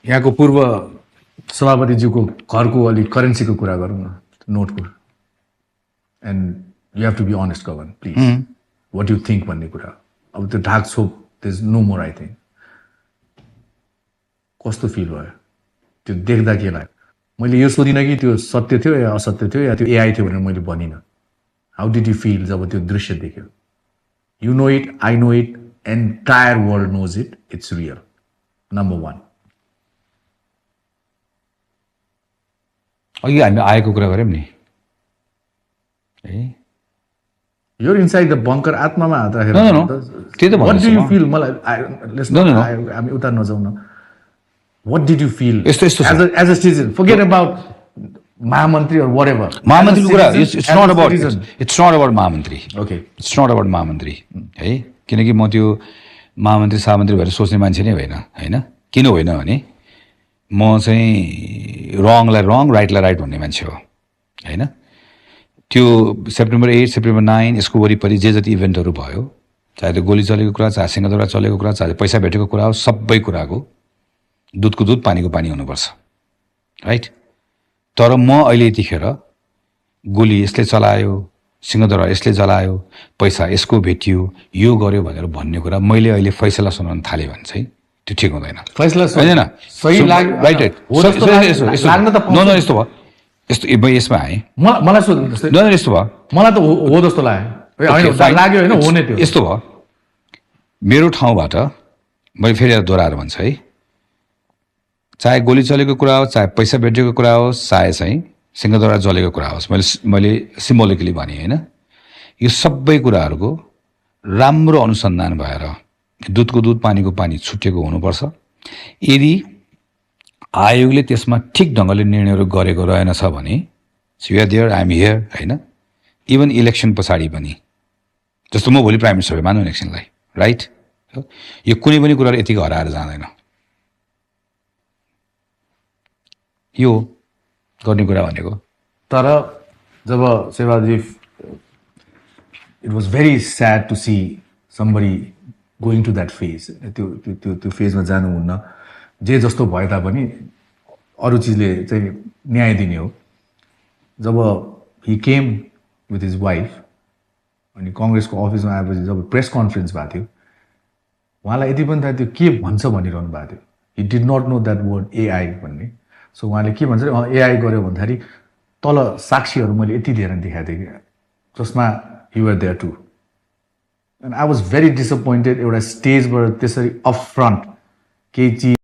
यहाँको पूर्व सभापतिज्यूको घरको अलिक करेन्सीको कुरा गरौँ न, नोटको। And you have to be honest Gagan please, what you think भन्ने कुरा। अब त्यो ढाक छोप there's no more, I think. कस्तो फिल भयो त्यो देख्दा? के लाग्यो? मैले यो सोधिनँ कि त्यो सत्य थियो या असत्य थियो या त्यो एआई थियो भनेर मैले भनिनँ। हाउ डिड यु फिल जब त्यो दृश्य देख्यो? You know it, I know it, entire world knows it, it's real. Number 1। अघि हामी आएको कुरा गऱ्यौँ नि, You're inside the bunker, आत्मामा हात राखेर। No. त्यही त What do you feel? मलाई हामी उता नजाउँ न। What did you feel as a citizen? Forget about महामन्त्री or whatever. महामन्त्रीको कुरा it's not about महामन्त्री। Okay. It's not about महामन्त्री है, किनकि म त्यो महामन्त्री सामन्त्री भएर सोच्ने मान्छे नै होइन। किन होइन भने म चाहिँ रङलाई रङ, राइटलाई राइट भन्ने मान्छे हो होइन। त्यो सेप्टेम्बर 8, सेप्टेम्बर 9 यसको वरिपरि जे जति इभेन्टहरू भयो, चाहे त्यो गोली चलेको कुरा, चाहे सिंहदरबार चलेको कुरा, चाहे पैसा भेटेको कुरा हो, सबै कुराको दुधको दुध पानीको पानी हुनुपर्छ, राइट। तर म अहिले यतिखेर गोली यसले चलायो, सिंहदरबार यसले जलायो, पैसा यसको भेटियो, यो गर्यो भनेर भन्ने कुरा मैले अहिले फैसला सुनाउन थालेँ भने चाहिँ त्यो ठिक हुँदैन। फैसला होइन सही लाग्यो, राइट। यस्तो भयो, यसमा आएँ मलाई सोध्नु जस्तै। यस्तो भयो, मलाई त हो जस्तो लाग्यो होइन, हो नै त्यो। यस्तो भयो, मेरो ठाउँबाट मैले फेरि दोहोऱ्याएर भन्छु है, चाहे गोली चलेको कुरा होस्, चाहे पैसा भेटेको कुरा होस्, चाहे चाहिँ सिंहदरबार जलेको कुरा होस्, मैले सिम्बोलिकली भने होइन, यो सबै कुराहरूको राम्रो अनुसन्धान भएर दुधको दुध पानीको पानी छुटेको हुनुपर्छ। यदि आयोगले त्यसमा ठिक ढङ्गले निर्णयहरू गरेको रहेनछ भने you are there, I am here होइन। इभन इलेक्सन पछाडि पनि, जस्तो म भोलि प्राइम मिनिस्टर भए मानौँ इलेक्सनलाई, राइट, यो कुनै पनि कुराहरू यतिको हराएर जाँदैन, यो गर्ने कुरा भनेको। तर जब Sher Bahadur, it was very sad to see somebody going to that phase. त्यो फेजमा जानुहुन्न। जे जस्तो भए तापनि अरू चिजले चाहिँ न्याय दिने हो। जब he came with his wife अनि कङ्ग्रेसको अफिसमा आएपछि जब प्रेस कन्फरेन्स भएको थियो, उहाँलाई यति पनि थाहा थियो के भन्छ भनिरहनु भएको थियो। He did not know that word AI भन्ने। सो उहाँले के भन्छ एआई गऱ्यो भन्दाखेरि तल साक्षीहरू मैले यति धेरै देखाएको थिएँ कि जसमा you were there too. And I was very disappointed. एउटा स्टेजबाट त्यसरी अप फ्रन्ट केही चिज